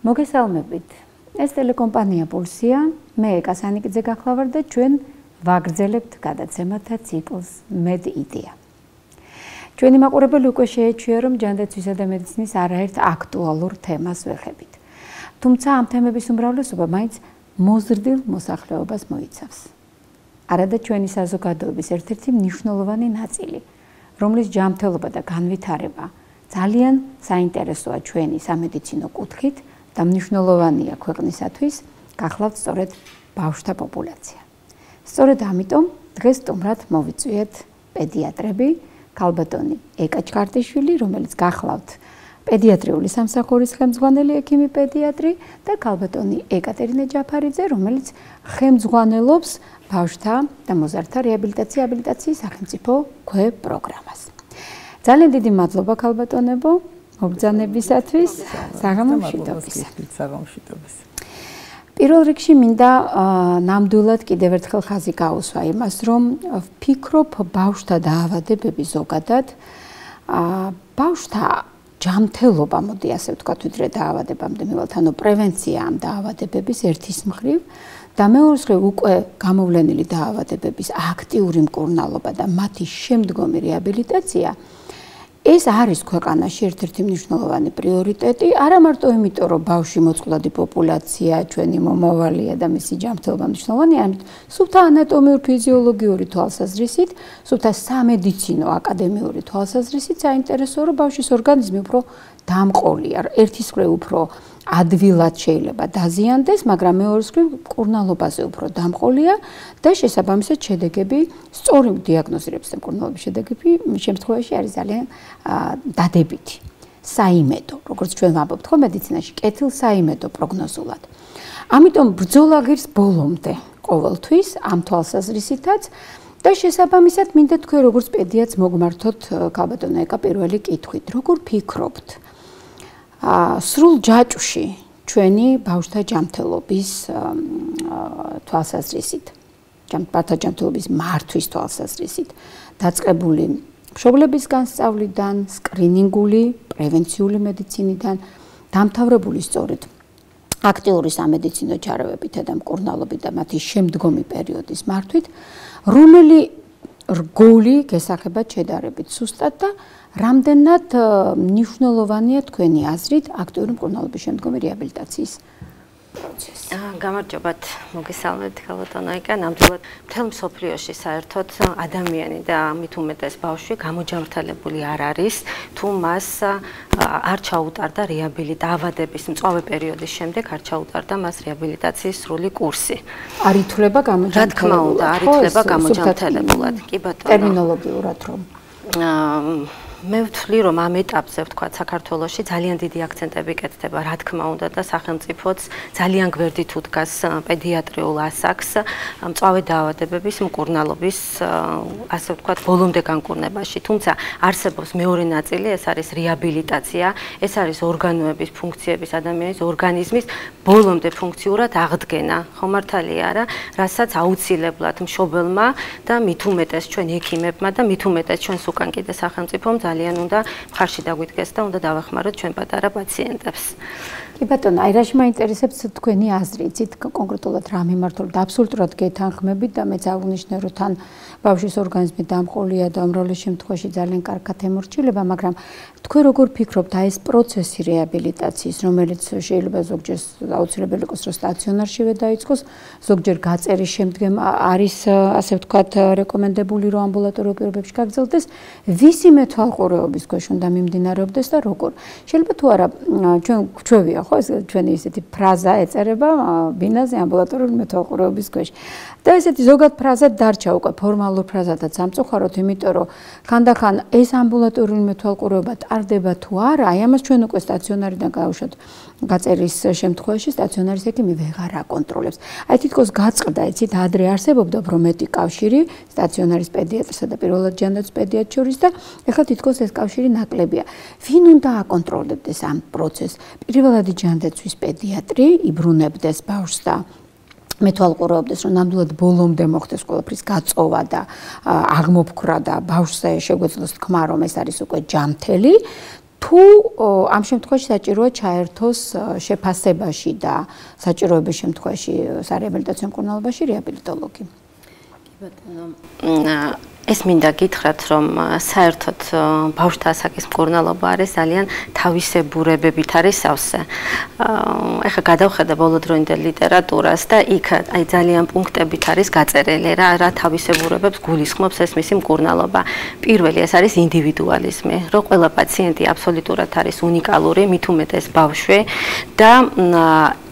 მოგესალმებით. ეს ტელეკომპანია პულსია, მე კასანიკიძე გახლავართ და ჩვენ ვაგრძელებთ გადაცემათა ციკლს MedIdea. ჩვენი მაყურებელი უკვე შეეჩვია, რომ ჯანდაცვისა და მედიცინის არაერთ აქტუალურ თემას ვეხებით. თუმცა ამ თემების უმრავლესობა მაინც მოზრდილ მოსახლეობას მოიცავს. არადა ჩვენი საზოგადოების ერთ-ერთი მნიშვნელოვანი ნაწილი, რომლის ჯანმრთელობა და განვითარება ძალიან საინტერესოა ჩვენი სამედიცინო კუთხით და მნიშვნელოვანია ქვეყნისათვის, გახლავთ სწორედ ბავშვთა პოპულაცია. სწორედ ამიტომ დღეს სტუმრად მოვიწვიეთ პედიატრები, ქალბატონი ეკა ჩხარტიშვილი, რომელიც გახლავთ პედიატრიული სამსახურის ხელმძღვანელი ექიმი პედიატრი და ქალბატონი ეკატერინა ჯაფარიძე, რომელიც ხელმძღვანელობს ბავშვთა და მოზარდთა რეაბილიტაციის სახელმწიფო პროგრამას. ძალიან დიდი მადლობა ქალბატონებო მობრძანებისათვის, საღამომშვიდობის. პირველ რიგში მინდა ნამდვილად კიდევ ერთხელ ხაზი გაუსვა იმას, რომ ვფიქრობ ბავშვთა დაავადებები ზოგადად ბავშვთა ჯანმრთელობა, მოდი ასე ვთქვათ, ვიდრე დაავადებამდე მივალთ, ანუ პრევენცია ამ დაავადებების ერთის მხრივ და მეორის მხრივ უკვე გამოვლენილი დაავადებების აქტიური მკურნალობა და მათი შემდგომი რეაბილიტაცია ეს არის ქვეყანაში ერთ-ერთი მნიშვნელოვანი პრიორიტეტი, არა მარტო იმიტომ, რომ ბავშვი მოწყვლადი პოპულაცია, ჩვენი მომავალია და მისი ჯანმრთელობა მნიშვნელოვანია, ამით სუფთა ანატომიურ-ფიზიოლოგიური თვალსაზრისით, სუფთა სამედიცინო აკადემიური თვალსაზრისით საინტერესოა, რომ ბავშვის ორგანიზმი უფრო დამყოლია, ერთის მხრივ უფრო ადვილად შეიძლება დაზიანდეს, მაგრამ მეორის მხრივ მკურნალობაზე უფრო დამყოლია და შესაბამისად შედეგები, სწორი დიაგნოზირების და მკურნალობის შედეგები შემთხვევაში არის ძალიან დადებითი, საიმედო, როგორც ჩვენ ვამბობთ ხო მედიცინაში, კეთილსაიმედო პროგნოზულად. ამიტომ ბრძოლა ღირს ბოლომდე ყოველთვის ამ თვალსაზრისითაც და შესაბამისად მინდა თქვენ როგორც პედიატრს მოგმართოთ ქალბატონო ეკა პირველი კითხვით, როგორ ფიქრობთ სრულ ჯაჭვში ჩვენი ბავშვთა ჯანმრთელობის თვალსაზრისით, ბავშვთა ჯანმრთელობის მართვის თვალსაზრისით დაწყებული მშობლების განსწავლიდან, სკრინინგული, პრევენციული მედიცინიდან, დამთავრებული სწორედ აქტიური სამედიცინო ჩარევებითა და მკურნალობით და მათი შემდგომი პერიოდის მართვით, რომელი რგოლი გესახებათ შედარებით სუსტად და რამდენად მნიშვნელოვანია თქვენი აზრით აქტიური მკურნალობის შემდგომი რეაბილიტაციის პროცესი? გამარჯობათ, მოგესალმებით ქალბატონო ეკა, ნამდვილად მთელ მსოფლიოში საერთოდ ადამიანი და მით უმეტეს ბავშვი გამოჯანმრთელებული არ არის, თუ მას არ ჩაუტარდა დაავადების მწვავე პერიოდის შემდეგ არ ჩაუტარდა მას რეაბილიტაციის სრული კურსი. არ ითვლება გამოჯანმრთელებლად? რა თქმა უნდა, არ ითვლება გამოჯანმრთელებლად. კი ბატონო. ტერმინოლოგიურად რომ მე ვთვლი, რომ ამ ეტაპზე ვთქვათ საქართველოში ძალიან დიდი აქცენტები კეთდება, რა თქმა უნდა და სახელმწიფოც ძალიან გვერდით უდგას პედიატრიულ ასაკს მწვავე დაავადებების მკურნალობის ასე ვთქვათ ბოლომდე განკურნებაში. თუმცა არსებობს მეორე ნაწილი, ეს არის რეაბილიტაცია, ეს არის ორგანოების ფუნქციების ადამიანის ორგანიზმის ბოლომდე ფუნქციურად აღდგენა. ხო მართალია არა, რასაც აუცილებლად მშობელმა და მით უმეტეს ჩვენ ექიმებმა და მით უმეტეს ჩვენს უკან კიდე სახელმწიფომ ძალიან უნდა მხარში დაგვიდგეს და უნდა დავეხმაროთ ჩვენ პატარა პაციენტებს. კი ბატონო, აი რაში მაინტერესებს თქვენი აზრი, იცით კონკრეტულად რა მიმართულებით აბსოლუტურად გეთანხმებით და მეც აღვნიშნე, რომ თან ბავშვის ორგანიზმი დამყოლია და უმრავლეს შემთხვევაში ძალიან კარგად ემორჩილება, მაგრამ თქვენ როგორ ფიქრობთ, აი ეს პროცესი რეაბილიტაციის, რომელიც შეიძლება ზოგჯერ აუცილებელი იყოს, რომ სტაციონარშივე დაიწყოს, ზოგჯერ გაწერის შემდგომ არის ასე ვთქვათ რეკომენდებული, რომ ამბულატორიულ პირობებში გაგრძელდეს, ვისი მეთვალყურეობის ქვეშ უნდა მიმდინარეობდეს და როგორ? შეიძლება თუ არა ჩვენ გვჩვევია ხო ეს ჩვენი ისეთი ფრაზა ეწერება ბინაზე ამბულატორიული მეთვალყურეობის ქვეშ. და ესეთი ზოგად ფრაზა დარჩა უკვე ფორმალურ ფრაზადაც სამწუხაროდ, იმიტომ რომ ხანდახან ეს ამბულატორიული მეთვალყურეობა ტარდება თუ არა, აი ამას ჩვენ უკვე სტაციონარიდან გავუშვათ გაწერის შემთხვევაში სტაციონარის ექიმი ვეღარ აკონტროლებს. აი თითქოს გაწყდა, იცით, ადრე არსებობდა უფრო მეტი კავშირი სტაციონარის პედიატრსა და პირველად ჯანდაცვის პედიატრს შორის და ეხლა თითქოს ეს კავშირი ნაკლებია. ვინ უნდა აკონტროლებდეს ამ პროცესს? პირველად ჯანდაცვის პედიატრი იბრუნებდეს ბავშვს და მეთვალყურეობდეს, რომ ნამდვილად ბოლომდე მოხდეს ყველაფრის გაწოვა და აღმოფქრა და ბავშვს შეგვეძლოს თქმა, რომ ეს არის უკვე ჯანმრთელი. თუ ამ შემთხვევაში საჭიროა ჩაერთოს შეფასებაში და საჭიროების შემთხვევაში სარეაბილიტაციო მკურნალობაში რეაბილიტოლოგი. კი ბატონო, ეს მინდა გითხრათ, რომ საერთოდ ბავშვთა ასაკის მკურნალობა არის ძალიან თავისებურებებით არის სავსე. ეხლა გადავხედა ბოლოდროინდელ ლიტერატურას და იქ აი ძალიან პუნქტებით არის გაწერილი რა თავისებურებებს გულისხმობს ეს მისი მკურნალობა. პირველი ეს არის ინდივიდუალიზმი, რომ ყველა პაციენტი აბსოლუტურად არის უნიკალური, მით უმეტეს ბავშვი და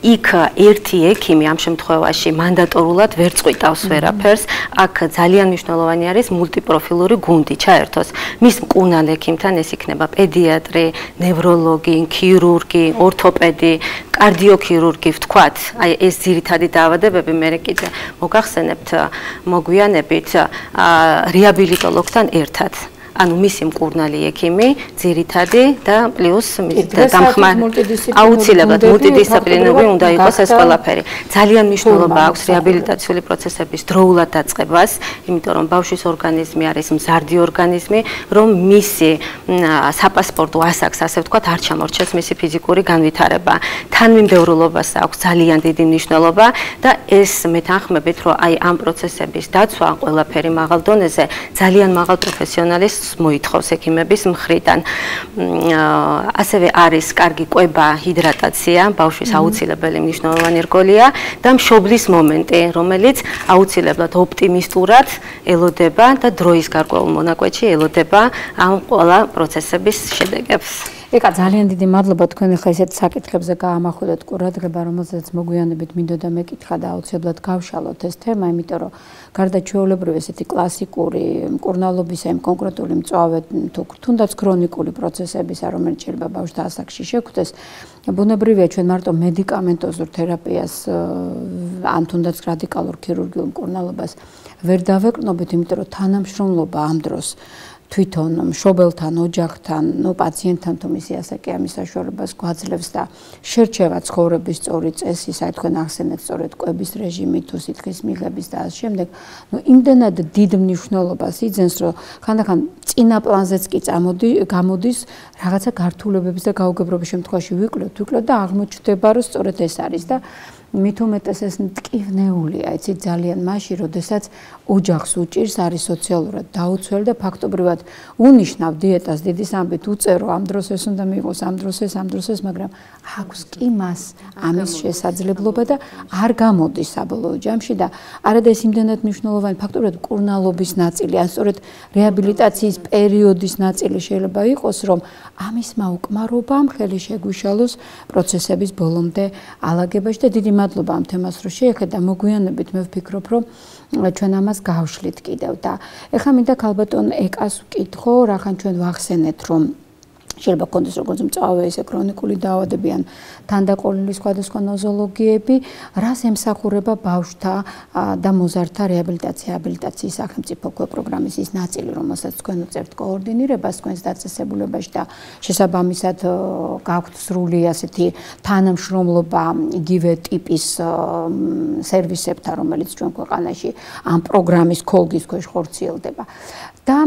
იქ ერთი ექიმი ამ შემთხვევაში მანდატორულად ვერ წყვიტავს ვერაფერს. აქ ძალიან მნიშვნელოვანი არის მულტიპროფილური გუნდი ჩაერთოს. მის მკურნალ ექიმთან ეს იქნება პედიატრი, ნევროლოგი, ქირურგი, ორთოპედი, კარდიოქირურგი, ვთქვათ, აი ეს ძირითადი დაავადებები მე კიდე მოგახსენებთ, მოგვიანებით რეაბილიტოლოგთან ერთად. ანუ მისი მკურნალი ექიმი, ძირითადი და პლუს აუცილებლად მულტიდისციპლინური უნდა იყოს ეს ყველაფერი. ძალიან მნიშვნელობა აქვს რეაბილიტაციული პროცესების დროულად დაწყებას, იმიტომ რომ ბავშვის ორგანიზმი არის მზარდი ორგანიზმი, რომ მისი საპასპორტო ასაკს, ასე ვთქვათ, არ ჩამორჩეს მისი ფიზიკური განვითარება. თანმიმდევრულობას აქვს ძალიან დიდი მნიშვნელობა და ეს მეთანხმებით, რომ აი ამ პროცესების დაცვა ყველაფერი მაღალ დონეზე ძალიან მაღალ პროფესიონალის მოითხოვს ექიმების მხრიდან. ასევე არის კარგი კვება, ჰიდრატაცია, ბავშვის აუცილებელი მნიშვნელოვანი რგოლია და მშობლის მომენტი, რომელიც აუცილებლად ოპტიმისტურად ელოდება და დროის გარკვეულ მონაკვეთში ელოდება ამ ყველა პროცესების შედეგებს. ეკა ძალიან დიდი მადლობა თქვენ ახლა ესეთ საკითხებზე გაამახვილეთ ყურადღება, რომელზეც მოგვიანებით მინდოდა მეკითხა და აუცილებლად გავშალოთ ეს თემა, იმიტომ რომ გარდა ჩვეულებრივი ესეთი კლასიკური მკურნალობისა იმ კონკრეტული მწვავე თუ თუნდაც ქრონიკული პროცესებისა, რომელიც შეიძლება ბავშვთა ასაკში შეგვდეს, ბუნებრივია ჩვენ მარტო მედიკამენტოზურ თერაპიას ან თუნდაც რადიკალურ ქირურგიულ მკურნალობას ვერ დავეკნობით, იმიტომ რომ თანამშრომლობა ამ დროს თვითონ მშობელთან, ოჯახთან, პაციენტთან თუ მისი ასაკი ამის საშუალებას გვაძლევს და შერჩევა ცხოვრების სწორი წესი, საერთოდ თქვენ ახსენეთ სწორედ კვების რეჟიმი თუ სითხის მიღების და ამ შემდეგ, იმდენად დიდ მნიშვნელობას იძენს, რომ ხანდახან წინა პლანზეც კი გამოდის რაღაცა გართულებების და გაუგებრობის შემთხვევაში ვიკლოთ და აღმოჩნდება, რომ სწორედ ეს არის და მით უმეტეს ეს მტკივნეულია, იცით ძალიან მაშინ, როდესაც ოჯახს უჭირს, არის სოციალურად დაუცველი და ფაქტობრივად უნიშნავ დიეტას დიდის ამბით უწერო, ამ დროს ეს უნდა მიიღოს, ამ დროს ეს, მაგრამ აქვს კი მას ამის შესაძლებლობა და არ გამოდის საბოლოო ჯამში და არადა ეს იმდენად მნიშვნელოვანი ფაქტობრივად მკურნალობის ნაწილი, ან სწორედ რეაბილიტაციის პერიოდის ნაწილი შეიძლება იყოს, რომ ამისმა უკმარობამ ხელი შეგვიშალოს პროცესების ბოლომდე ალაგებაში და დიდი მადლობა ამ თემას რო შეეხეთ და მოგვიანებით მე ვფიქრობ, რომ ჩვენ ამას გავშლით კიდევ და ეხლა მინდა ქალბატონ ეკას ვკითხო, რახან ჩვენ ვახსენეთ, რომ შეიძლება კონდეს როგორც მწვავე ისე ქრონიკული დაავადებები ან თანდაყოლილი სხვადასხვა ნოზოლოგიები, რას ემსახურება ბავშვთა და მოზარდთა რეაბილიტაციის სახელმწიფო პროგრამის ის ნაწილი, რომელსაც თქვენ უწევთ კოორდინირებას თქვენს დაწესებულებაში და შესაბამისად გაქვთ სრული ასეთი თანამშრომლობა იგივე ტიპის სერვისებთან, რომელიც ჩვენ ქვეყანაში ამ პროგრამის ქოლგის ქვეშ ხორციელდება. და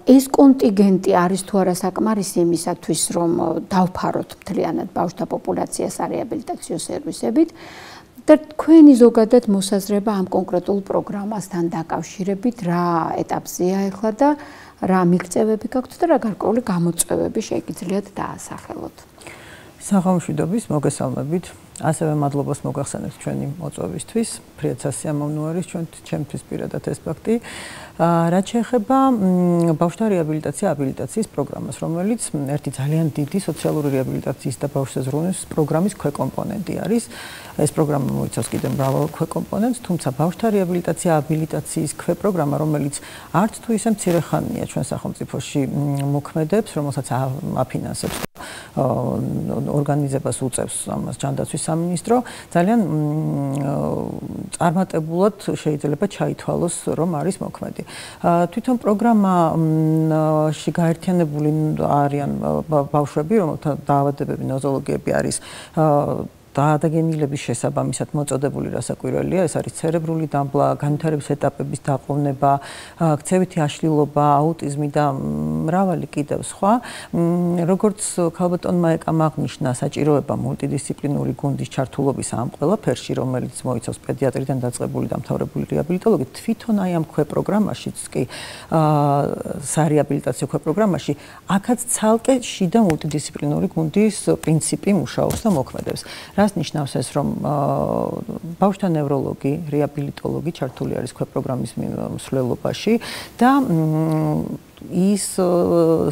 ეს კონტინგენტი არის თუ არა საკმარისი იმისათვის, რომ დავფაროთ მთლიანად ბავშვთა პოპულაციას რეაბილიტაციო სერვისებით და თქვენი ზოგადად მოსაზრება ამ კონკრეტულ პროგრამასთან დაკავშირებით, რა ეტაპზეა ახლა და რა მიღწევები გაქვთ და რა გარკვეული გამოწვევები შეგიძლიათ დაასახელოთ. სახელმშვიდობის მოგესალმებით. ასევე მადლობას მოგახსენებთ ჩვენი მოწვევისთვის. ფრიად სასიამოვნო არის ჩემთვის პირადად ეს ფაქტი. რაც შეეხება ბავშვთა რეაბილიტაციის პროგრამას, რომელიც ერთი ძალიან დიდი სოციალური რეაბილიტაციის და ბავშვთა ზრუნვის პროგრამის ქვეკომპონენტი არის. ეს პროგრამა მოიცავს კიდევ მრავალ ქვეკომპონენტს, თუმცა ბავშვთა რეაბილიტაციის ქვეპროგრამა, რომელიც არც თუ ისე მცირე ხანია ჩვენ სახელმწიფოში მოქმედებს, რომელსაც აფინანსებს ორგანიზებას უწევს ამას ჯანდაცვის სამინისტრო, ძალიან წარმატებულად შეიძლება ჩაითვალოს, რომ არის მოქმედი. თვითონ პროგრამაში გაერთიანებული არიან ბავშვები, რომელთა დაავადებები, ნოზოლოგიები არის დაადაგენილების შესაბამისად მოწოდებული რასაკვირველია, ეს არის ცერებრული დამბლა, განვითარების ეტაპების დაყოვნება, ქცევითი აშლილობა, აუტიზმი და მრავალი კიდევ სხვა. როგორც ქალბატონმა ეკამ აღნიშნა, საჭიროება მულტიდისციპლინური გუნდის ჩართულობის ამ ყველაფერში, რომელიც მოიცავს პედიატრიდან დაწყებული დამთავრებული რეაბილიტოლოგი, თვითონ აი ამ ქვეპროგრამაშიც კი სარეაბილიტაციო ქვეპროგრამაში აქაც ცალკე შიდა მულტიდისციპლინური გუნდის პრინციპი მუშაობს და მოქმედებს. რას ნიშნავს ეს, რომ ბავშვთა ნევროლოგი, რეაბილიტოლოგი ჩართული არის ქვეპროგრამის მსვლელობაში და ის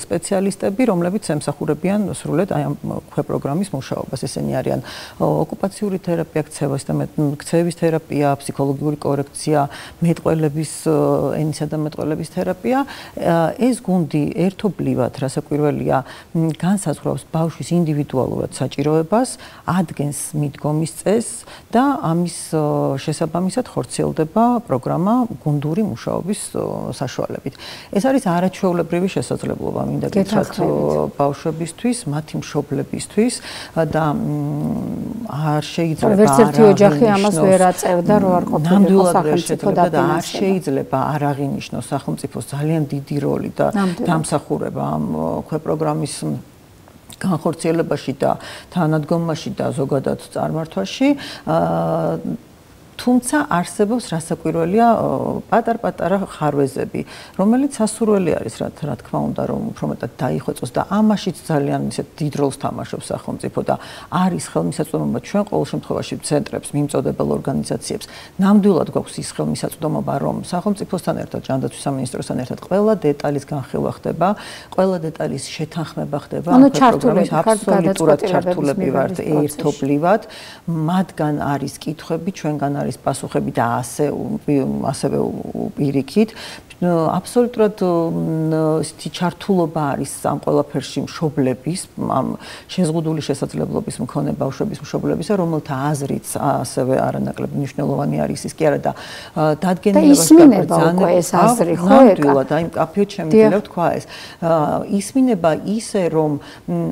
სპეციალისტები, რომლებიც ემსახურებიან სრულად აი ამ ქვეპროგრამის მუშაობას. ესენი არიან ოკუპაციური თერაპია, ქცევის თერაპია, ფსიქოლოგიური კორექცია, მეტყველების ენისა და მეტყველების თერაპია. ეს გუნდი ერთობლივად, რასაკვირველია, განსაზღვრავს ბავშვის ინდივიდუალურად საჭიროებას, ადგენს მიდგომის წესს და ამის შესაბამისად ხორციელდება პროგრამა გუნდური მუშაობის საშუალებით. ეს არის არაჩვეულებრივი შესაძლებლობა მინდა გითხრათ ბავშვებისთვის, მათი მშობლებისთვის და არ შეიძლება ვერც ერთი ოჯახი ამას ვერ აწევდა, რომ არ ყოფილიყო სახელმწიფო და არ შეიძლება არ აღინიშნოს სახელმწიფოს ძალიან დიდი როლი და დამსახურება ამ ქვეპროგრამის განხორციელებაში და თანადგომაში და ზოგადად წარმართვაში. თუმცა არსებობს რასაკვირველია პატარ-პატარა ხარვეზები, რომელიც სასურველი არის, რა თქმა უნდა, რომ უფრო მეტად დაიხვეწოს და ამაშიც ძალიან ისეთ დიდ როლს თამაშობს სახელმწიფო და არის ხელმისაწვდომობა ჩვენ ყოველ შემთხვევაში ცენტრებს, მიმწოდებელ ორგანიზაციებს. ნამდვილად გვაქვს ის ხელმისაწვდომობა, რომ სახელმწიფოსთან ერთად, ჯანდაცვის სამინისტროსთან ერთად ყველა დეტალის განხილვა ხდება, ყველა დეტალის შეთანხმება ხდება, პროგრამის აბსოლუტურად ჩართულები ვართ ერთობლივად, მათგან არის კითხვები, ჩვენგან არის პასუხები და ასევე პირიქით. აბსოლუტურად ისეთი ჩართულობა არის ამ ყველაფერში მშობლების, ამ შეზღუდული შესაძლებლობის მქონე ბავშვების მშობლებისა, რომელთა აზრიც ასევე არანაკლებ მნიშვნელოვანი არის ის კი არა და დადგენილებას გაბრძანება ეს აზრი ხო ნამდვილად აი კაფეოთ შემიძლია თქვა ეს ისმინება ისე რომ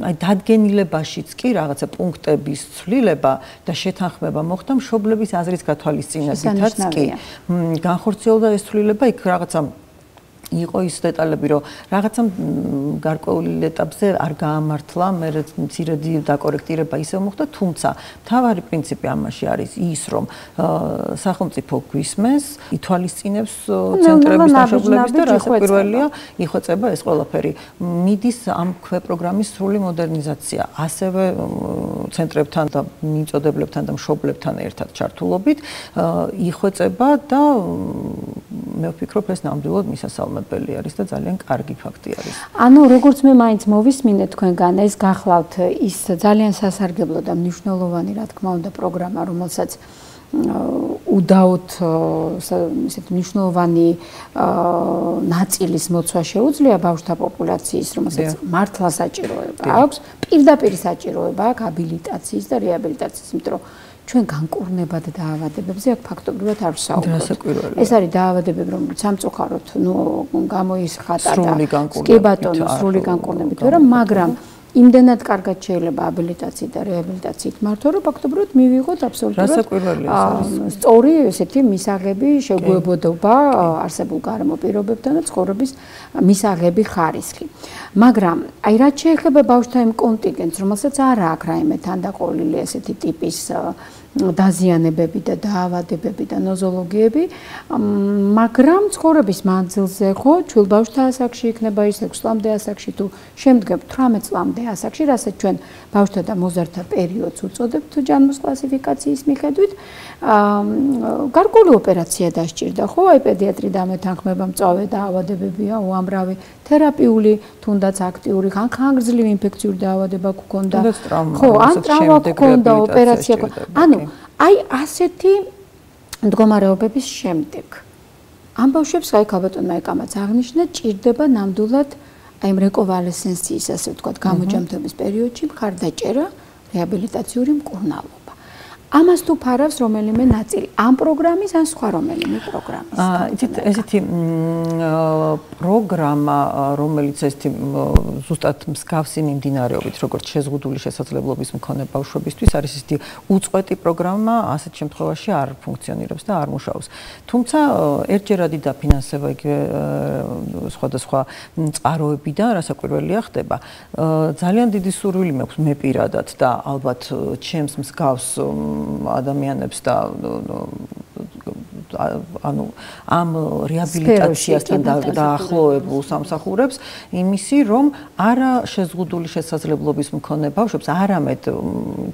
აი დადგენილებაშიც კი რაღაცა პუნქტების ცვლილება და შეთანხმება მოხდა მშობლების აზრის გათვალისწინებითაც კი განხორციელდა ეს ცვლილება იქ რაღაცა იყო ის დეტალები, რომ რაღაცა გარკვეული ეტაპზე არ გაამართლა, მე მცირედი დაკორექტირება ისევ მოხდა, თუმცა მთავარი პრინციპი ამაში არის ის, რომ სახელმწიფო გვისმენს, ითვალისწინებს ცენტრების მშობლების და რასაკვირველია, იხვეწება ეს ყველაფერი. მიდის ამ ქვეპროგრამის სრული მოდერნიზაცია, ასევე ცენტრებთან და მიმწოდებლებთან და მშობლებთან ერთად ჩართულობით, იხვეწება და მე ვფიქრობ ეს ნამდვილად მისასალმებელი არის და ძალიან კარგი ფაქტი არის. ანუ როგორც მე მაინც მოვისმინე თქვენგან, ეს გახლავთ ის ძალიან სასარგებლო და მნიშვნელოვანი, რა თქმა უნდა, პროგრამა, რომელსაც უდაოდ ისეთ მნიშვნელოვანი ნაწილის მოცვა შეუძლია ბავშვთა პოპულაციის, რომელსაც მართლა საჭიროება აქვს, პირდაპირ საჭიროება აქვს აბილიტაციის და რეაბილიტაციის, იმიტომ რომ ჩვენ განკურნებად დაავადებებზე აქ ფაქტობრივად არ ვსაუბრობთ. ეს არის დაავადებები, რომელიც სამწუხაროდ, გამოიხატა და კი ბატონო, სრული განკურნებით ვერა, მაგრამ იმდენად კარგად შეიძლება აბილიტაციით და რეაბილიტაციით მართო, რომ ფაქტობრივად მივიღოთ აბსოლუტურად სწორი ესეთი მისაღები, შეგვეუბნობა არსებულ გარემო პირობებთან და ცხოვრების მისაღები ხარისხი. მაგრამ აი რაც შეეხება ბავშვთა იმ კონტინგენტს, რომელსაც არ აქვს რაიმე თანდაყოლილი ესეთი ტიპის დაზიანებები და დაავადებები და ნოზოლოგიები, მაგრამ ცხოვრების მანძილზე ხო, ჩვილ ბავშვთა ასაკში იქნება ის 6 წლამდე ასაკში თუ შემდგომ 18 წლამდე ასაკში, რასაც ჩვენ ბავშვთა და მოზარდთა პერიოდს უწოდებთ ჯანმოს კლასიფიკაციის მიხედვით, გარკვეული ოპერაცია დასჭირდა, ხო, აი პედიატრი დამეთანხმება მწვავე დაავადებებია, უამრავი თერაპიული, თუნდაც აქტიური, ხანგრძლივი ინფექციური დაავადება გქონდა, ხო, ან ტრავმა გქონდა, ოპერაცია გქონდა. ანუ აი ასეთი მდგომარეობების შემდეგ ამ ბავშვებს, აი ქალბატონმა ეკამაც აღნიშნა, ჭირდება ნამდვილად აი რეკოვალესცენციის, ასე ვთქვათ, გამოჯამთების პერიოდში მხარდაჭერა, რეაბილიტაციური მკურნალობა. ამას თუ ფარავს რომელიმე ნაწილი ამ პროგრამის ან სხვა რომელიმე პროგრამის. იცით, ესეთი პროგრამა, რომელიც ესეთი ზუსტად მსგავსი მიმდინარეობით, როგორც შეზღუდული შესაძლებლობის მქონე ბავშვებისთვის, არის ესეთი უწყვეტი პროგრამა, ასეთ შემთხვევაში არ ფუნქციონირებს და არ მუშაობს. თუმცა ერთჯერადი დაფინანსება იგივე სხვადასხვა წყაროებიდან, რასაკვირველია ხდება. ძალიან დიდი სურვილი მაქვს მე პირადად და ალბათ ჩემს მსგავს ადამიანებს და ანუ ამ რეაბილიტაციასთან დაახლოებულ სამსახურებს იმისი რომ არა შეზღუდული შესაძლებლობის მქონე ბავშვებს არამედ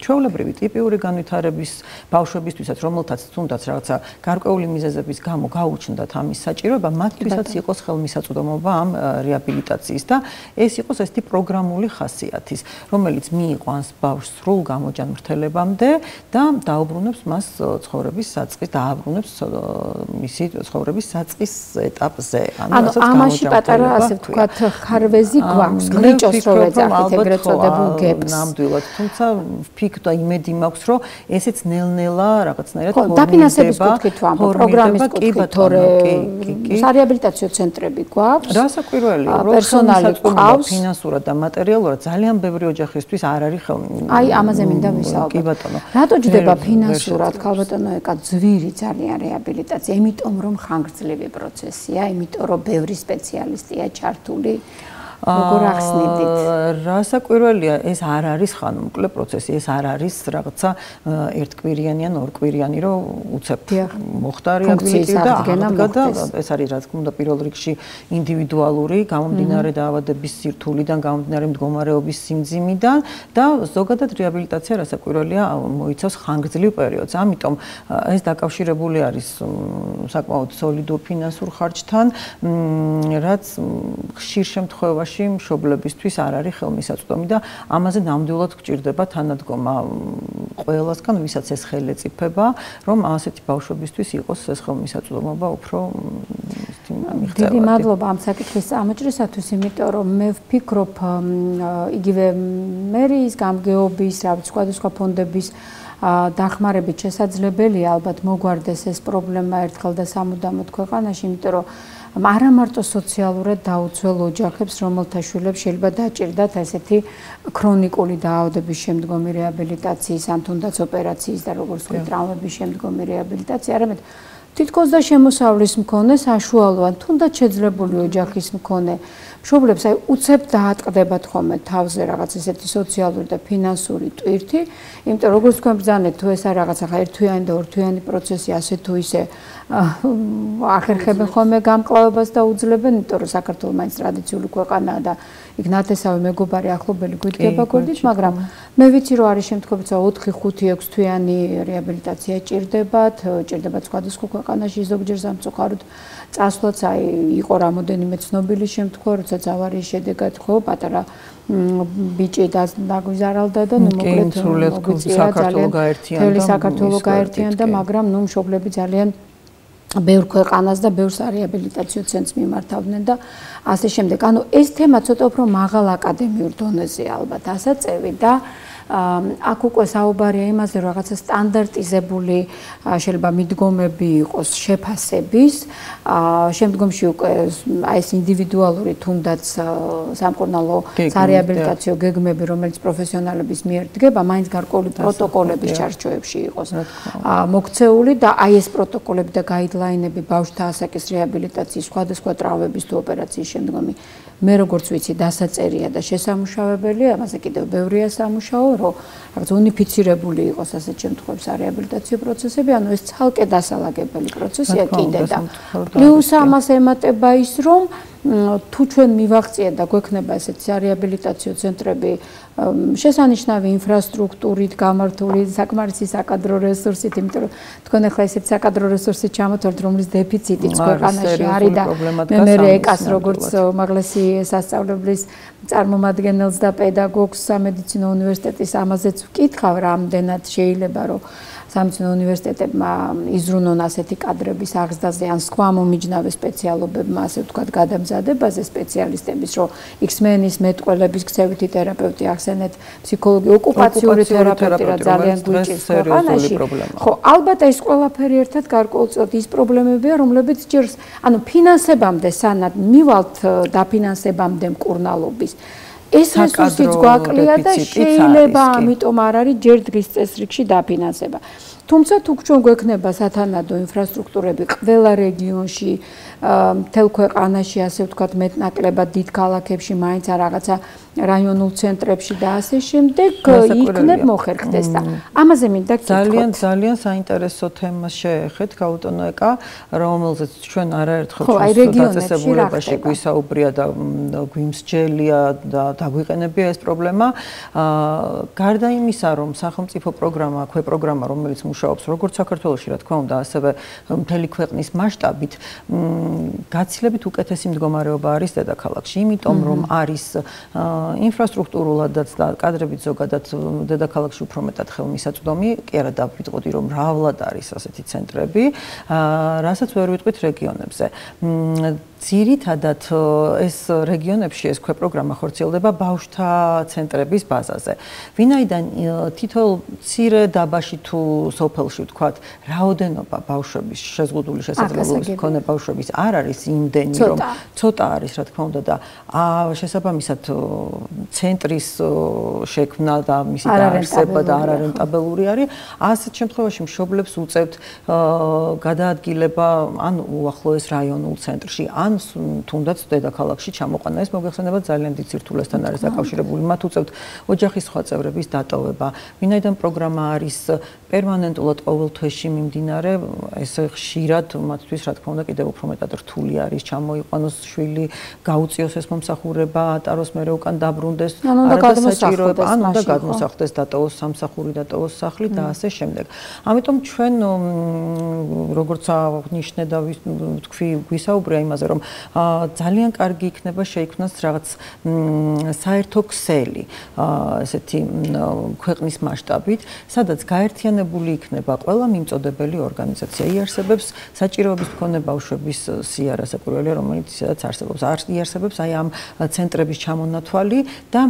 ჩვეულებრივი ტიპიური განვითარების ბავშვებისთვისაც რომელთაც თუნდაც რაღაცა გარკვეული მიზეზების გამო გაუჩნდათ ამის საჭიროება მათთვისაც იყოს ხელმისაწვდომობა ამ რეაბილიტაციის და ეს იყოს ესეთი პროგრამული ხასიათის რომელიც მიიყვანს ბავშვს სრულ გამოჯანმრთელებამდე და დაუბრუნებს მას ცხოვრების საწყის დააბრუნებს მისი ცხოვრების საწყის ეტაპზე. ანუ ამაში პატარა ასე ვთქვათ ხარვეზი გვაქვს, გლიჭოს რო ეძახით ეგრეთ წოდებულ გეპს. ნამდვილად, თუმცა ვფიქრობ და იმედი მაქვს, რომ ესეც ნელ-ნელა რაღაცნაირად დაფინანსების კუთხით ვამბობ, პროგრამის კუთხით, თორე სარეაბილიტაციო ცენტრები გვაქვს. რასაკვირველია, რომ პერსონალი ყავს, ფინანსურად და მატერიალურად ძალიან ბევრი ოჯახისთვის არ არის ხელმისაწვდომი. აი, ამაზე მინდა ვისაუბროთ. კი ბატონო. რატო ჯდება ფინანსურად, ქალბატონო ეკა ძვირი ძალიან რეაბილიტაცია, იმიტომ რომ ხანგრძლივი პროცესია, იმიტომ რომ ბევრი სპეციალისტია ჩართული. როგორ ახსნიდით? რასაკვირველია, ეს არ არის ხანმოკლე პროცესი, ეს არ არის რაღაცა ერთკვირიანი ან ორკვირიანი, რომ უცებ მოხდა რეაბილიტაცია და აღდგა და ეს არის რა თქმა უნდა პირველ რიგში ინდივიდუალური, გამომდინარე დაავადების სირთულიდან, გამომდინარე მდგომარეობის სიმძიმიდან და ზოგადად რეაბილიტაცია რასაკვირველია მოიცავს ხანგრძლივ პერიოდს. ამიტომ ეს დაკავშირებული არის საკმაოდ სოლიდურ ფინანსურ ხარჯთან, რაც ხშირ შემთხვევაში მშობლებისთვის არ არის ხელმისაწვდომი და ამაზე ნამდვილად გვჭირდება თანადგომა ყველასგან, ვისაც ეს ხელი ეწიფება, რომ ასეთი ბავშვებისთვის იყოს ეს ხელმისაწვდომობა უფრო მიღწევადი. დიდი მადლობა ამ საკითხის ამოჭრისათვის, იმიტომ რომ მე ვფიქრობ იგივე მერიის, გამგეობის, სხვადასხვა ფონდების დახმარებით შესაძლებელია ალბათ მოგვარდეს ეს პრობლემა ერთხელ და სამუდამოდ ქვეყანაში, იმიტომ რომ არა მარტო სოციალურად დაუცველ ოჯახებს, რომელთა შვილებს შეიძლება დაჭირდათ ესეთი ქრონიკული დაავადების შემდგომი რეაბილიტაციის, ან თუნდაც ოპერაციის და როგორც ვთქვი, ტრავმების შემდგომი რეაბილიტაცია, არამედ თითქოს და შემოსავლის მქონე საშუალო ან თუნდაც შეძლებული ოჯახის მქონე მშობლებს აი უცებ დაატყდებათ ხოლმე თავზე რაღაც ესეთი სოციალური და ფინანსური ტვირთი, იმიტომ რომ როგორც თქვენ ბრძანეთ, თუ ეს არ რაღაცა ერთთვიანი და ორთვიანი პროცესი ასე თუ ისე ახერხებენ ხოლმე გამკლავებას და უძლებენ, იმიტომ რომ საქართველოს მაინც ტრადიციული ქვეყანაა და იქ ნათესავი მეგობარი ახლობელი გვიდგება გვერდით, მაგრამ მე ვიცი რომ არის შემთხვევებიც 4, 5, 6 თვიანი რეაბილიტაცია ჭირდებათ სხვადასხვა ქვეყანაში, ზოგჯერ სამწუხაროდ წასვლაც აი იყო რამოდენიმე ცნობილი შემთხვევა, როდესაც ავარიის შედეგად ხო პატარა ბიჭი დაგვიზარალდა და ნუ მოკლედ საქართველოს გაერთიანდა, მაგრამ ნუ მშობლები ძალიან ბევრ ქვეყანას და ბევრ სარეაბილიტაციო ცენტრს მიმართავდნენ და ასე შემდეგ. ანუ ეს თემა ცოტა უფრო მაღალ აკადემიურ დონეზე ალბათ ასაწევი და აქ უკვე საუბარია იმაზე, რომ რაღაცა სტანდარტიზებული შეიძლება მიდგომები იყოს შეფასების, შემდგომში უკვე აი ეს ინდივიდუალური თუნდაც სამკურნალო სარეაბილიტაციო გეგმები, რომელიც პროფესიონალების მიერ დგება, მაინც გარკვეული პროტოკოლების ჩარჩოებში იყოს მოქცეული და აი ეს პროტოკოლები და გაიდლაინები ბავშვთა ასაკის რეაბილიტაციის სხვადასხვა ტრავმების თუ ოპერაციის შემდგომი მე როგორც ვიცი დასაწერია და შესამუშავებელია, ამაზე კიდევ ბევრია სამუშაო, რომ რაღაც უნიფიცირებული იყოს ასეთ შემთხვევებში სარეაბილიტაციო პროცესები, ანუ ეს ცალკე დასალაგებელი პროცესია კიდე და პლუს ამას ემატება ის, რომ თუ ჩვენ მივაღწიეთ და გვექნება ესეთი სარეაბილიტაციო ცენტრები შესანიშნავი ინფრასტრუქტურით გამართული საკმარისი საკადრო რესურსით, იმიტომ რომ თქვენ ახლა ესეთ საკადრო რესურსით ჩამოთვალთ, რომლის დეფიციტიც ქვეყანაში არის და მე ეკას როგორც უმაღლესი სასწავლებლის წარმომადგენელს და პედაგოგს სამედიცინო უნივერსიტეტის ამაზეც ვკითხავ, რამდენად შეიძლება რომ სამეცნიერო უნივერსიტეტებმა იზრუნონ ასეთი კადრების აღზრდაზე ან სხვა მომიჯნავე სპეციალობებმა, ასე ვთქვათ, გადამზადებაზე სპეციალისტების, რომ X-Men-ის მეტყველების ქცევითი თერაპევტი ახსენეთ, ფსიქოლოგი, ოკუპაციური თერაპევტი რა ძალიან გვიჭირს ქვეყანაში. ხო, ალბათ ეს ყველაფერი ერთად გარკვეულწილად ის პრობლემებია, რომლებიც ჯერს, ანუ ფინანსებამდე სანად მივალთ დაფინანსებამდე მკურნალობის ეს რესურსიც გვაკლია და შეიძლება ამიტომ არ არის ჯერ დღის წესრიგში დაფინანსება. თუმცა თუ ჩვენ გვექნება სათანადო ინფრასტრუქტურები ყველა რეგიონში, მთელ ქვეყანაში, ასე ვთქვათ, მეტნაკლებად დიდ ქალაქებში, მაინც რაღაცა რაიონულ ცენტრებში და ასე შემდეგ, იქნებ მოხერხდეს და ამაზე მინდა გითხრათ. ძალიან საინტერესო თემას შეეხეთ, გაუტონო ეკა, რომელზეც ჩვენ არაერთხელ დაწესებულებაში გვისაუბრია და გვიმსჯელია და დაგვიყენებია ეს პრობლემა. გარდა იმისა, რომ სახელმწიფო პროგრამა, პროგრამა, რომელიც მუშაობს როგორც საქართველოში, რა თქმა უნდა, ასევე მთელი ქვეყნის მასშტაბით, გაცილებით უკეთესი მდგომარეობა არის დედაქალაქში, იმიტომ რომ არის ინფრასტრუქტურულადაც და კადრებით ზოგადად დედაქალაქში უფრო მეტად ხელმისაწვდომი, კი არა დავიტყოდი რომ მრავლად არის ასეთი ცენტრები, რასაც ვერ ვიტყვით რეგიონებზე. ძირითადად ეს რეგიონებში ეს პროგრამა ხორციელდება ბავშვთა ცენტრების ბაზაზე. ვინაიდან თითოეულ მცირე დაბაში თუ სოფელში ვთქვათ, რაოდენობა ბავშვების შეზღუდული შესაძლებლობის მქონე ბავშვების არ არის იმდენი, რომ ცოტა არის, რა თქმა უნდა და შესაბამისად ცენტრის შექმნა და მისი დაარსება და არარენტაბელური არის. ასეთ შემთხვევაში მშობლებს უწევთ გადაადგილება ან უახლოეს რაიონულ ცენტრში, ან თუნდაც დედაქალაქში ჩამოყვანა. ეს მოგეხსენებათ ძალიან დიდ სირთულესთან არის დაკავშირებული. მათ უწევთ ოჯახის სხვა წევრების დატოვება. ვინაიდან პროგრამა არის პერმანენტულად ყოველ თვეში მიმდინარე, ესე ხშირად მათთვის, რა თქმა უნდა, კიდევ უფრო მეტად რთული არის ჩამოიყვანოს შვილი, გაუწიოს ეს მომსახურება, ატაროს მერე უკან დაბრუნდეს, არადასაჭიროება, ან უნდა გადმოსახლდეს, დატოვოს სამსახური, დატოვოს სახლი და ასე შემდეგ. ამიტომ ჩვენ როგორც აღნიშნე და ვთქვი, გვისაუბრია იმაზე, რომ ძალიან კარგი იქნება შეიქმნას რაღაც საერთო ქსელი, ესეთი ქვეყნის მასშტაბით, სადაც გაერთიანებული იქნება ყველა მიმწოდებელი ორგანიზაცია. იარსებებს საჭიროების მქონე ბავშვების სია რასაკვირველია, რომელიც სადაც არსებობს. იარსებებს აი ამ ცენტრების ჩამონათვალი და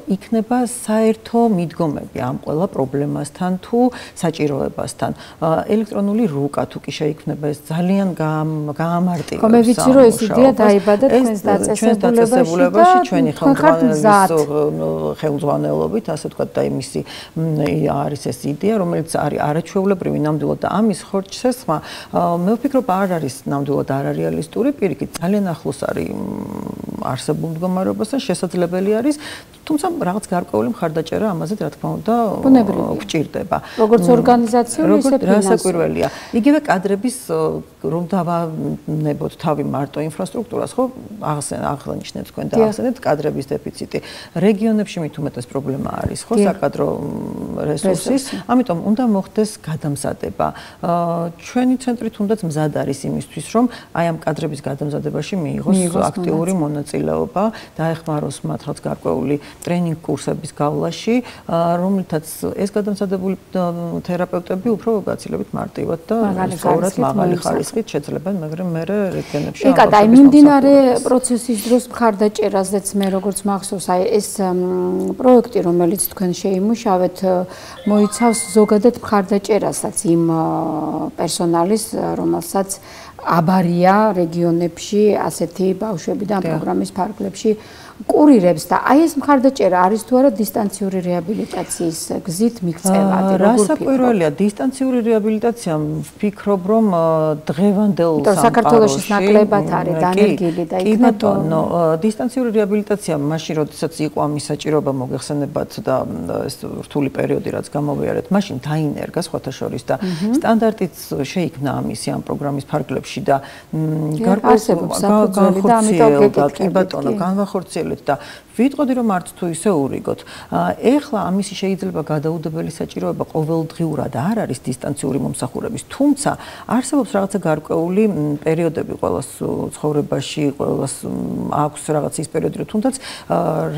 იქნება საერთო მიდგომები ამ ყველა პრობლემასთან თუ საჭიროებასთან. ელექტრონული რუკა თუ კი შეიქმნება ეს ძალიან გაამარტივებს. მე ვიცი რომ ეს იდეა დაიბადა თქვენს დაწესებულებაში ჩვენი ხელმძღვანელობით, ასე ვთქვათ, და იმისი არის ეს იდეა, რომელიც არის არაჩვეულებრივი ნამდვილად და ამის ხორცშესხმა მე ვფიქრობ არ არის ნამდვილად არარეალისტური, პირიქით ძალიან ახლოს არის არსებულ მდგომარეობასთან, შესაძლებელი არის, თუმცა რაღაც გარკვეული მხარდაჭერა ამაზე, რა თქმა უნდა, გვჭირდება. როგორც ორგანიზაციული, ისე ფინანსური. რასაკვირველია. იგივე კადრების რომ დავანებოთ თავი მარტო ინფრასტრუქტურას, ხო, აღნიშნეთ თქვენ და ახსენეთ კადრების დეფიციტი. რეგიონებში მით უმეტეს პრობლემა არის, ხო, საკადრო რესურსის, ამიტომ უნდა მოხდეს გადამზადება. ჩვენი ცენტრი თუნდაც მზად არის იმისთვის, რომ აი ამ კადრების გადამზადებაში მიიღოს აქტიური მონაწილეობა, დაეხმაროს მათ რაღაც გარკვეული ტრენინგ კურსების გავლაში, რომლითაც ეს გადამზადებული თერაპევტები უფრო გაცილებით მარტივად და სწორად მაღალი ხარისხით შეძლებენ, მაგრამ მე რეგიონებში ეკა და აი მიმდინარე პროცესის დროს მხარდაჭერაზეც მე როგორც მახსოვს, აი ეს პროექტი, რომელიც თქვენ შეიმუშავეთ, მოიცავს ზოგადად მხარდაჭერასაც იმ პერსონალის, რომელსაც აბარია რეგიონებში ასეთი ბავშვები და პროგრამის ფარგლებში კურირებს და აი ეს მხარდაჭერა არის თუ არა დისტანციური რეაბილიტაციის გზით მიღწევადი, როგორ რასაკვირველია, დისტანციური რეაბილიტაცია ვფიქრობ, რომ დღევანდელ საქართველოში ნაკლებად არის დანერგილი და იქნებ დისტანციური რეაბილიტაცია მაშინ, როდესაც იყო ამის საჭიროება მოგეხსენებათ და ეს რთული პერიოდი რაც გამოვიარეთ, მაშინ დაინერგა სხვათა შორის და სტანდარტიც შეიქმნა ამისი ამ პროგრამის ფარგლებში წლებში და განვახორციელეთ და ვიტყოდი რომ არც თუ ისე ურიგოთ. ეხლა ამისი შეიძლება გადაუდებელი საჭიროება ყოველდღიურად არ არის დისტანციური მომსახურების, თუმცა არსებობს რაღაცა გარკვეული პერიოდები ყოველს ცხოვრებაში, ყოველს აქვს რაღაც ის პერიოდი, რომ თუნდაც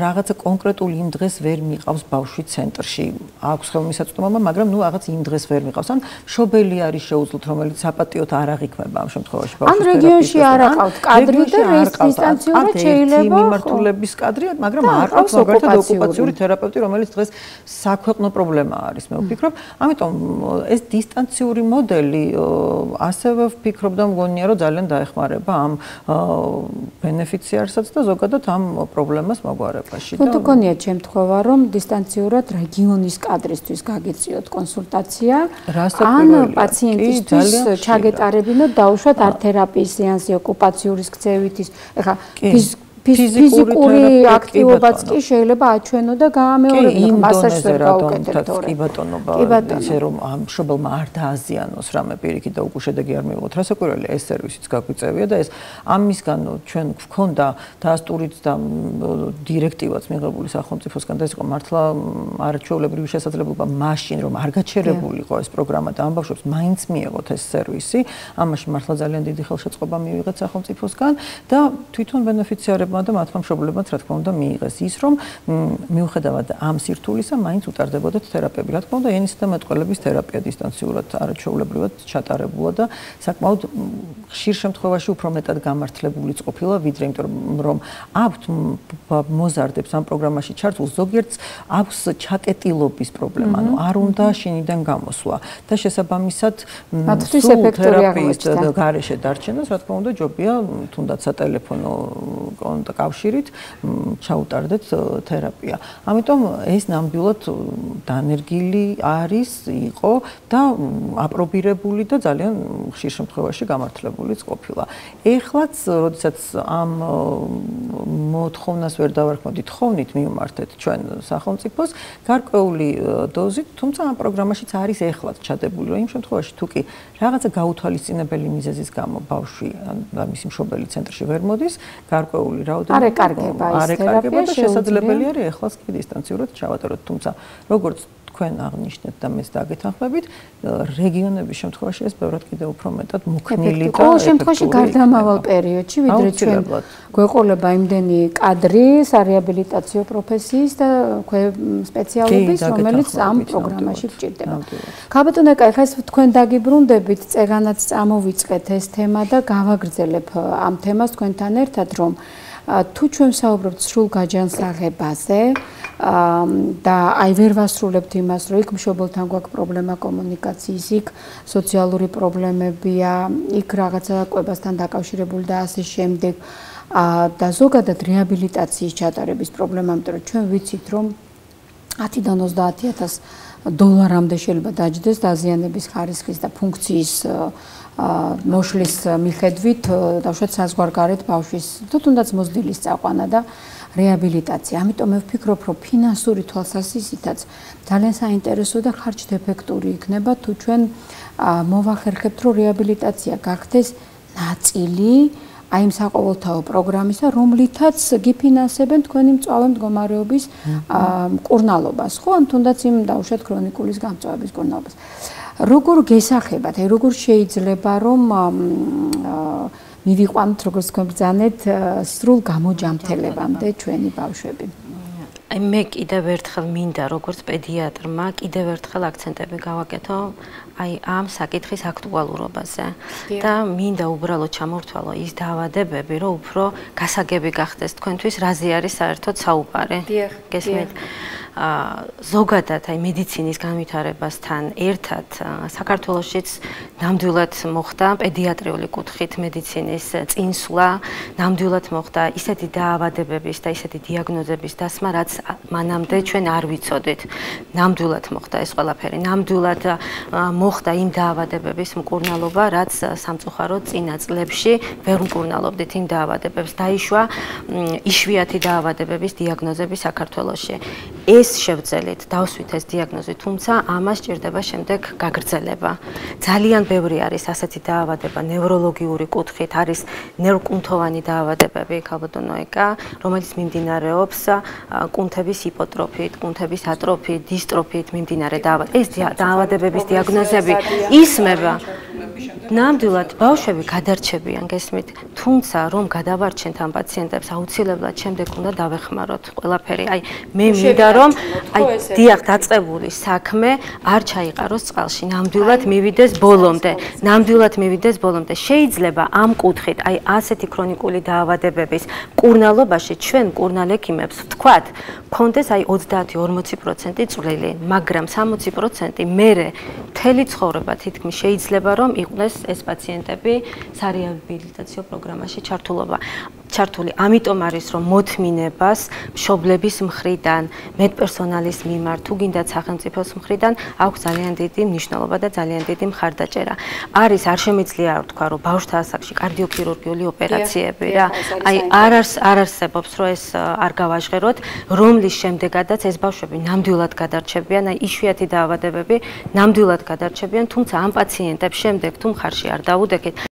რაღაცა კონკრეტული იმ დღეს ვერ მიყავს ბავშვი ცენტრში. აქვს ხელმისაწვდომობა, მაგრამ ნუ რაღაც იმ დღეს ვერ მიყავს. ან მშობელი არის შეუძლოთ, რომელიც საპატიოდ არ აღიქმება ამ შემთხვევაში ბავშვის თერაპიას. ან რეგიონში არ აყავთ კადრი და დისტანციურად შეიძლება მიმართულების კადრი, მაგრამ არ აქვს მაგალითად ოკუპაციური თერაპევტი, რომელიც დღეს საქვეყნო პრობლემა არის, მე ვფიქრობ. ამიტომ ეს დისტანციური მოდელი ასევე ვფიქრობ და მგონია, რომ ძალიან დაეხმარება ამ ბენეფიციარსაც და ზოგადად ამ პრობლემას მოგვარებაში. თუ გქონიათ შემთხვევა, რომ დისტანციურად რეგიონის კადრისთვის გაგიწიოთ კონსულტაცია, ან პაციენტისთვის ჩაგეტარებინოთ დაუშვათ არ თერაპიის სეანსი ოკუპაციური ქცევითის, ეხლა ფიზიკური აქტივობაც კი შეიძლება აჩვენო და გაამეორებინო მასაჟს ვერ გავუკეთებთ თორე. კი ბატონობა, ისე რომ ამ მშობელმა არ დააზიანოს რამე პირიქით და უკვე შედეგი არ მიიღოთ. რასაკვირველია, ეს სერვისიც გაგვიწევია და ეს ამისგან ჩვენ გვქონდა დაასტურით და დირექტივაც მიღებული სახელმწიფოსგან და ეს იყო მართლა არაჩვეულებრივი შესაძლებლობა მაშინ რომ არ გაჩერებულიყო ეს პროგრამა და ამ ბავშვებს მაინც მიეღოთ ეს სერვისი. ამაში მართლა ძალიან დიდი ხელშეწყობა მივიღეთ სახელმწიფოსგან და თვითონ ბენეფიციარებმა და მათმა მშობლებმაც რა თქმა უნდა მიიღეს ის რომ მიუხედავად ამ სირთულისა მაინც უტარდებოდათ თერაპიები. რა თქმა უნდა ენისა და მეტყველების თერაპია დისტანციურად არაჩვეულებრივად ჩატარებულა და საკმაოდ ხშირ შემთხვევაში უფრო მეტად გამართლებულიც ყოფილა ვიდრე იმიტომ რომ აქვთ მოზარდებს ამ პროგრამაში ჩართულ ზოგიერთს აქვს ჩაკეტილობის პრობლემა, ანუ არ უნდა შინიდან გამოსვლა და შესაბამისად მათთვის ეფექტური აღმოჩნდა გარეშე დარჩენას რა თქმა უნდა ჯობია თუნდაც სატელეფონო კავშირით ჩაუტარდეთ თერაპია. ამიტომ ეს ნამდვილად დანერგილი არის, იყო და აპრობირებული და ძალიან ხშირ შემთხვევაში გამართლებულიც ყოფილა. ეხლაც, როდესაც ამ მოთხოვნას ვერ დავარქმევთ, თხოვნით მივმართეთ ჩვენ სახელმწიფოს გარკვეული დოზით, თუმცა ამ პროგრამაშიც არის ეხლაც ჩადებული, რომ იმ შემთხვევაში თუ კი რაღაცა გაუთვალისწინებელი მიზეზის გამო ბავშვი ან მისი მშობელი ცენტრში ვერ მოდის, გარკვეული არ ეკარგება ის თერაპია და შესაძლებელი არის ეხლაც კი დისტანციურად ჩავატაროთ, თუმცა როგორც თქვენ აღნიშნეთ და მეც დაგეთანხმებით, რეგიონების შემთხვევაში ეს ბევრად კიდევ უფრო მეტად მოქნილი და ყოველ შემთხვევაში გარდამავალ პერიოდში, ვიდრე ჩვენ გვეყოლება იმდენი კადრი სარეაბილიტაციო პროფესიის და სპეციალობის, რომელიც ამ პროგრამაში გჭირდება. ქაბატონეკა, ეხლა ეს თქვენ დაგიბრუნდებით, წეგანაც წამოვიწყეთ ეს თემა და გავაგრძელებ ამ თემას თქვენთან ერთად, რომ თუ ჩვენ საუბრობთ სრულ გაჯანსაღებაზე და აი ვერ ვასრულებთ იმას, რომ იქ მშობელთან გვაქვს პრობლემა კომუნიკაციის, იქ სოციალური პრობლემებია, იქ რაღაცა კვებასთან დაკავშირებული და ასე შემდეგ და ზოგადად რეაბილიტაციის ჩატარების პრობლემა, იმიტომ რომ ჩვენ ვიცით, რომ 10-დან 30,000 დოლარამდე შეიძლება დაჯდეს დაზიანების ხარისხის და ფუნქციის მოშლის მიხედვით დავუშვათ საზღვარგარეთ ბავშვის თუნდაც მოზრდილის წაყვანა და რეაბილიტაცია. ამიტომ მე ვფიქრობ, რომ ფინანსური თვალსაზრისითაც ძალიან საინტერესო და ხარჯდეფექტური იქნება თუ ჩვენ მოვახერხებთ, რომ რეაბილიტაცია გახდეს ნაწილი აი იმ საყოველთაო პროგრამისა, რომლითაც გიფინანსებენ თქვენი მწვავე მდგომარეობის მკურნალობას, ხო? ან თუნდაც იმ დავუშვათ ქრონიკულის გამწვავების მკურნალობას. როგორ გესახებათ, აი როგორ შეიძლება რომ მივიყვანოთ, როგორც თქვენ ბრძანეთ, სრულ გამოჯამთელებამდე ჩვენი ბავშვები? აი მე კიდევ ერთხელ მინდა როგორც პედიატრმა კიდევ ერთხელ აქცენტები გავაკეთო აი ამ საკითხის აქტუალურობაზე და მინდა უბრალოდ ჩამორთვალო ის დაავადებები, რომ უფრო გასაგები გახდეს თქვენთვის, რაზე არის საერთოდ საუბარი. გესმით? ზოგადად აი მედიცინის განვითარებასთან ერთად საქართველოშიც ნამდვილად მოხდა პედიატრიული კუთხით მედიცინის წინსვლა, ნამდვილად მოხდა ისეთი დაავადებების და ისეთი დიაგნოზების დასმა, რაც მანამდე ჩვენ არ ვიცოდით. ნამდვილად მოხდა ეს ყველაფერი, ნამდვილად მოხდა იმ დაავადებების მკურნალობა, რაც სამწუხაროდ წინა წლებში ვერ მკურნალობდით იმ დაავადებებს. დაიშვა იშვიათი დაავადებების დიაგნოზები საქართველოში. ეს შევძელით, დავსვით ეს დიაგნოზი, თუმცა ამას სჭირდება შემდეგ გაგრძელება. ძალიან ბევრი არის ასეთი დაავადება ნევროლოგიური კუთხით, არის ნერვკუნთოვანი დაავადებები, ქალბატონო ეკა, რომელიც მიმდინარეობს კუნთების ჰიპოტროფიით, კუნთების ატროფიით, დისტროფიით მიმდინარე დაავადებები. ეს დაავადებების დიაგნოზები ისმება. ნამდვილად ბავშვები გადარჩებიან, გესმით, თუმცა რომ გადავარჩენთ ამ პაციენტებს, აუცილებლად შემდეგ უნდა დავეხმაროთ ყველაფერი. აი, მე მინდა რომ აი დიახ, დაწყებული საქმე არ ჩაიყაროს წყალში, ნამდვილად მივიდეს ბოლომდე. ნამდვილად მივიდეს ბოლომდე. შეიძლება ამ კუთხით, აი ასეთი ქრონიკული დაავადებების მკურნალობაში ჩვენ მკურნალ ექიმებს ვთქვათ, კონდეს აი 30-40% წვლილი, მაგრამ 60% მერე მთელი ცხოვრება თითქმის შეიძლება რომ იყვნენ ეს პაციენტები სარეაბილიტაციო პროგრამაში ჩართული. ამიტომ არის რომ მოთმინებას მშობლების მხრიდან, მედპერსონალის მიმართ, თუ გინდათ სახელმწიფოს მხრიდან აქვს ძალიან დიდი მნიშვნელობა და ძალიან დიდი მხარდაჭერა. არის არ შემიძლია ვთქვა რომ ბავშვთა ასაკში კარდიოქირურგიული ოპერაციები რა, აი არ არსებობს რომ ეს არ გავაჟღეროთ, რომლის შემდეგაც ეს ბავშვები ნამდვილად გადარჩებიან, აი იშვიათი დაავადებები ნამდვილად გადარჩებიან, თუმცა ამ პაციენტებს შემდეგ თუ მხარში არ დაუდექით